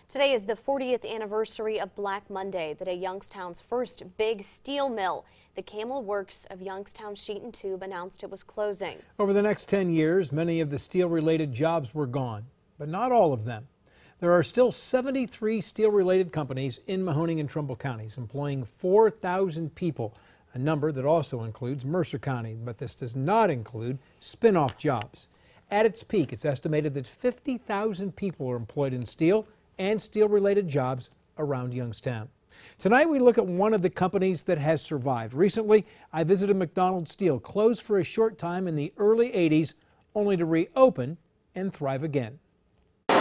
Today is the 40th anniversary of Black Monday, the day Youngstown's first big steel mill, the Camel Works of Youngstown Sheet and Tube, announced it was closing. Over the next 10 years, many of the steel-related jobs were gone, but not all of them. There are still 73 steel-related companies in Mahoning and Trumbull counties, employing 4,000 people, a number that also includes Mercer County, but this does not include spin-off jobs. At its peak, it's estimated that 50,000 people are employed in steel and steel-related jobs around Youngstown. Tonight, we look at one of the companies that has survived. Recently, I visited McDonald Steel, closed for a short time in the early 80s, only to reopen and thrive again. 2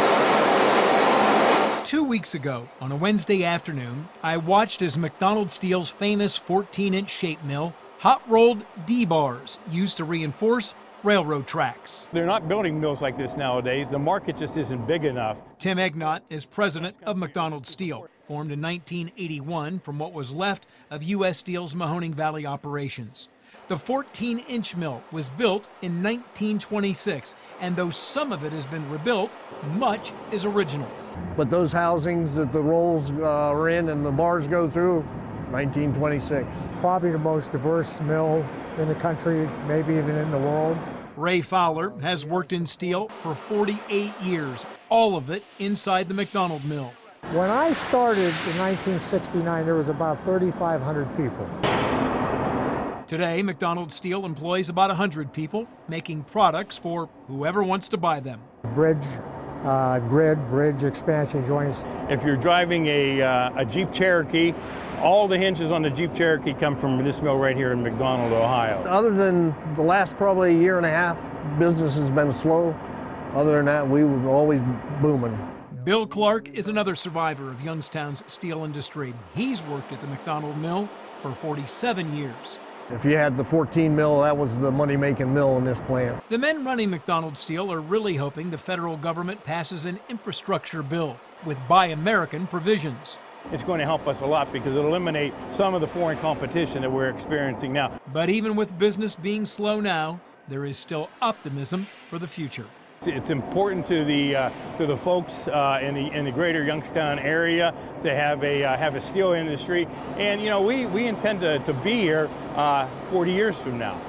weeks ago, on a Wednesday afternoon, I watched as McDonald Steel's famous 14-inch shape mill hot-rolled D-bars used to reinforce railroad tracks. They're not building mills like this nowadays. The market just isn't big enough. Tim Egnott is president of McDonald Steel, formed in 1981 from what was left of U.S. Steel's Mahoning Valley operations. The 14-inch mill was built in 1926, and though some of it has been rebuilt, much is original. But those housings that the rolls are in and the bars go through, 1926. Probably the most diverse mill in the country, maybe even in the world. Ray Fowler has worked in steel for 48 years, all of it inside the McDonald mill. When I started in 1969, there was about 3,500 people. Today, McDonald Steel employs about 100 people, making products for whoever wants to buy them. Bridge, bridge expansion joints. If you're driving a Jeep Cherokee, all the hinges on the Jeep Cherokee come from this mill right here in McDonald, Ohio. Other than the last probably year and a half, business has been slow. Other than that, we were always booming. Bill Clark is another survivor of Youngstown's steel industry. He's worked at the McDonald mill for 47 years. If you had the 14 mill, that was the money-making mill in this plant. The men running McDonald Steel are really hoping the federal government passes an infrastructure bill with Buy American provisions. It's going to help us a lot because it'll eliminate some of the foreign competition that we're experiencing now. But even with business being slow now, there is still optimism for the future. It's important to the folks in the greater Youngstown area to have a steel industry, and you know we intend to be here 40 years from now.